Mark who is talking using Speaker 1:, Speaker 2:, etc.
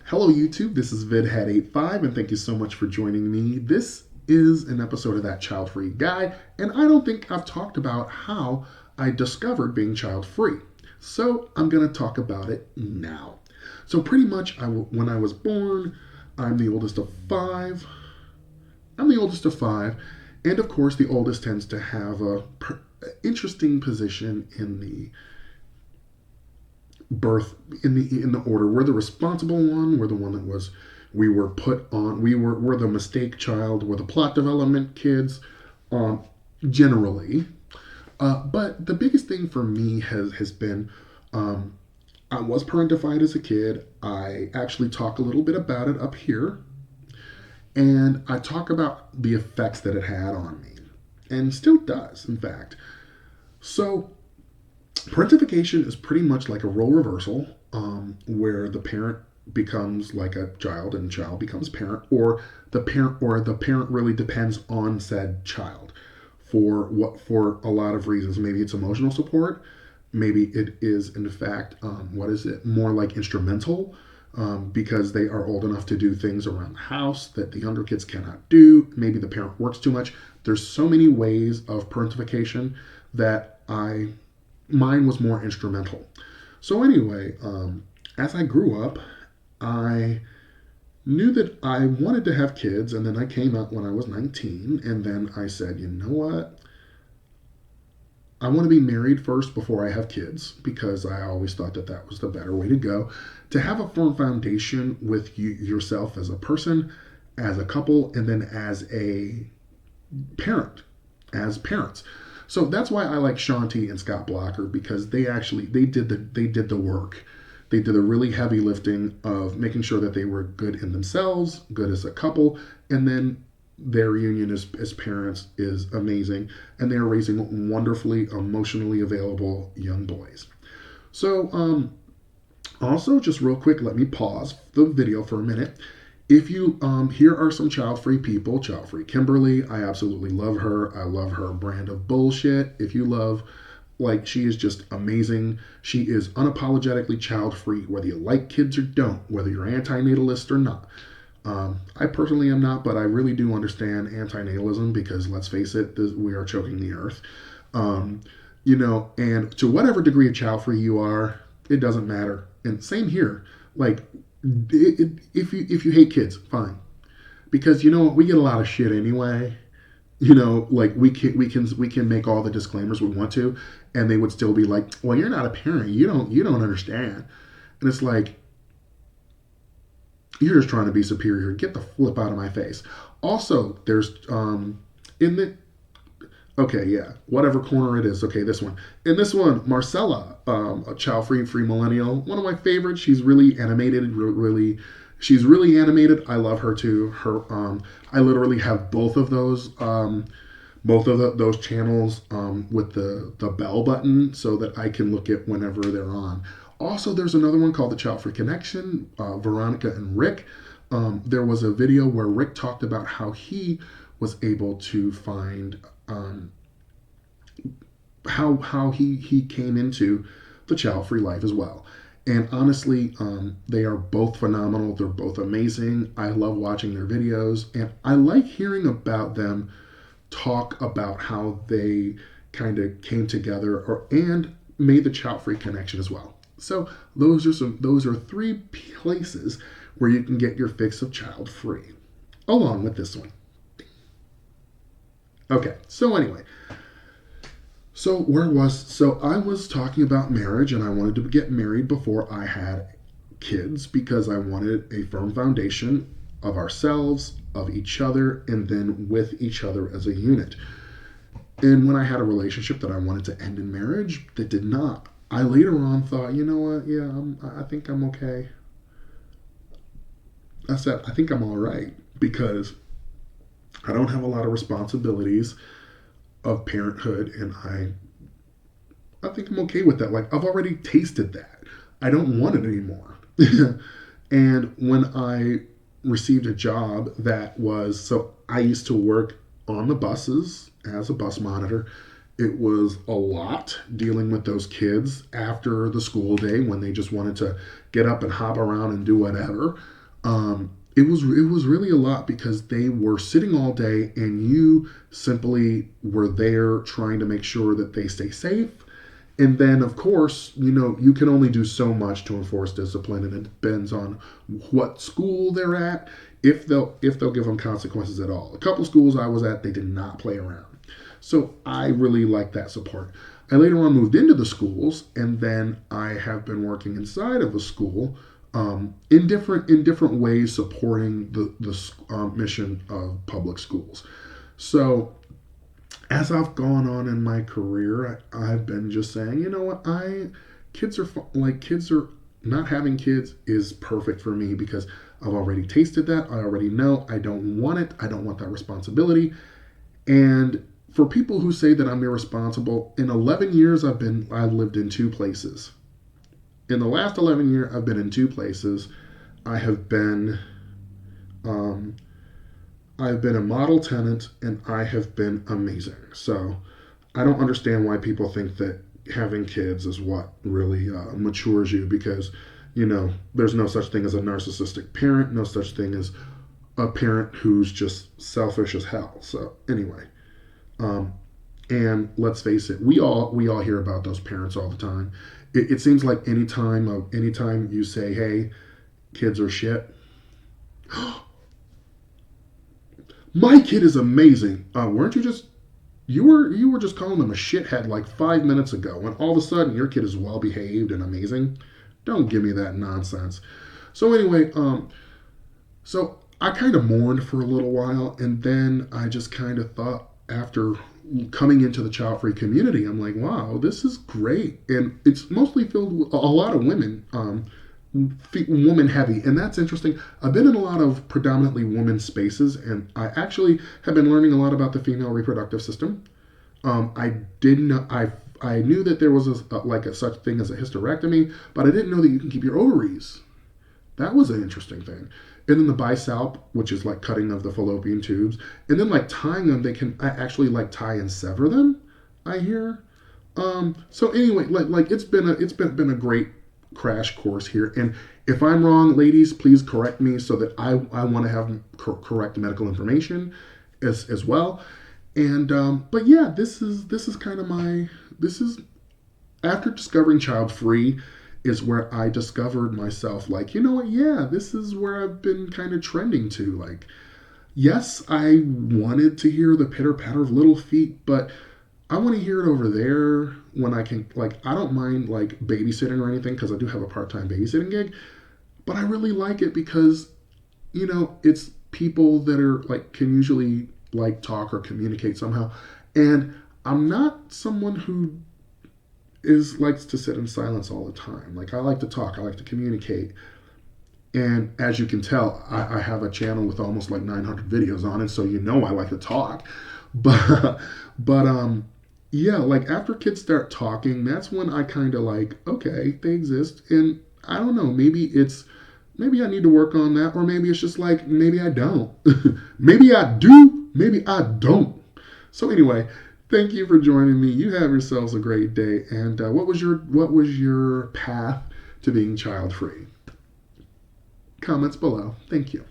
Speaker 1: Hello YouTube, this is VidHead85 and thank you so much for joining me. This is an episode of That Childfree Guy, and I don't think I've talked about how I discovered being child-free. So I'm going to talk about it now. So pretty much when I was born, I'm the oldest of five. And of course the oldest tends to have a interesting position in the birth in the order. We're the responsible one. We're the one that was we were put on. We're the mistake child. We're the plot development kids, generally. But the biggest thing for me has been I was parentified as a kid. I actually talk a little bit about it up here, and I talk about the effects that it had on me, and still does, in fact. So parentification is pretty much like a role reversal, where the parent becomes like a child and child becomes parent, or the parent really depends on said child for a lot of reasons. Maybe it's emotional support, maybe it is in fact more like instrumental, because they are old enough to do things around the house that the younger kids cannot do. Maybe the parent works too much. There's so many ways of parentification that mine was more instrumental. So anyway, as I grew up, I knew that I wanted to have kids, and then I came out when I was 19, and then I said, you know what? I want to be married first before I have kids, because I always thought that that was the better way to go. To have a firm foundation with yourself as a person, as a couple, and then as a parent, as parents. So that's why I like Shanti and Scott Blocker, because they did the work. They did a really heavy lifting of making sure that they were good in themselves, good as a couple, and then their union as parents is amazing, and they are raising wonderfully emotionally available young boys. So also, just real quick, let me pause the video for a minute. If you, here are some child-free people. Child-free Kimberly, I absolutely love her. I love her brand of bullshit. If you love, she is just amazing. She is unapologetically child-free, whether you like kids or don't, whether you're anti-natalist or not. I personally am not, but I really do understand anti-natalism, because let's face it, we are choking the earth. And to whatever degree of child-free you are, it doesn't matter. And same here. If you hate kids, fine, because you know what, we get a lot of shit anyway. We can make all the disclaimers we want to, and they would still be like, well, you're not a parent, you don't understand. And it's like, you're just trying to be superior. Get the flip out of my face. Also, there's whatever corner it is. Okay, this one. In this one, Marcella, a child-free millennial, one of my favorites. She's really animated. She's really animated. I love her too. I literally have both of those those channels with the bell button, so that I can look at whenever they're on. Also, there's another one called the Childfree Connection. Veronica and Rick. There was a video where Rick talked about how he was able to find how he came into the Childfree life as well. And honestly, they are both phenomenal. They're both amazing. I love watching their videos, and I like hearing about them talk about how they kind of came together and made the Childfree connection as well. So those are three places where you can get your fix of child-free, along with this one. Okay, so anyway, I was talking about marriage, and I wanted to get married before I had kids, because I wanted a firm foundation of ourselves, of each other, and then with each other as a unit. And when I had a relationship that I wanted to end in marriage that did not, I later on thought, you know what, yeah, I think I'm okay. I said, I think I'm all right, because I don't have a lot of responsibilities of parenthood, and I think I'm okay with that. I've already tasted that. I don't want it anymore. And when I received a job I used to work on the buses as a bus monitor, It was a lot dealing with those kids after the school day when they just wanted to get up and hop around and do whatever. It was really a lot because they were sitting all day and you simply were there trying to make sure that they stay safe. And then, of course, you can only do so much to enforce discipline, and it depends on what school they're at, if they'll give them consequences at all. A couple schools I was at, they did not play around, so I really liked that support. I later on moved into the schools, and then I have been working inside of a school, in different ways, supporting the mission of public schools. So as I've gone on in my career, I've been just saying, you know what, kids are not having kids is perfect for me because I've already tasted that. I already know I don't want it. I don't want that responsibility. And for people who say that I'm irresponsible, in 11 years I've lived in two places. In the last 11 years, I've been in two places. I have been um, I've been a model tenant and I have been amazing. So I don't understand why people think that having kids is what really matures you because, there's no such thing as a narcissistic parent, no such thing as a parent who's just selfish as hell. So anyway, um, and let's face it, we all hear about those parents all the time. It seems like anytime you say, "Hey, kids are shit," my kid is amazing. Weren't you just you were just calling them a shithead like 5 minutes ago, when all of a sudden your kid is well behaved and amazing? Don't give me that nonsense. So anyway, so I kind of mourned for a little while, and then I just kind of thought after coming into the child-free community, I'm like, wow, this is great, and it's mostly filled with a lot of women. Woman heavy, and that's interesting. I've been in a lot of predominantly women spaces, and I actually have been learning a lot about the female reproductive system. I didn't know I knew that there was like a such thing as a hysterectomy, but I didn't know that you can keep your ovaries. That was an interesting thing. And then the bisalp, which is like cutting of the fallopian tubes, and then like tying them, they can actually like tie and sever them. I hear. So anyway, like it's been a great crash course here. And if I'm wrong, ladies, please correct me so that I want to have correct medical information as well. And but yeah, this is kind of this is after discovering child free is where I discovered myself like, you know what, yeah, this is where I've been kind of trending to. Like, yes, I wanted to hear the pitter patter of little feet, but I want to hear it over there when I can. Like, I don't mind like babysitting or anything because I do have a part-time babysitting gig, but I really like it because it's people that are like can usually like talk or communicate somehow, and I'm not someone who is likes to sit in silence all the time. Like, I like to talk, I like to communicate, and as you can tell, I have a channel with almost like 900 videos on it, so I like to talk. But yeah, like after kids start talking, that's when I kind of like, okay, they exist, and I don't know, maybe I need to work on that, or maybe it's just like maybe I don't. Maybe I do, maybe I don't. So anyway, thank you for joining me. You have yourselves a great day. And what was your path to being child free? Comments below. Thank you.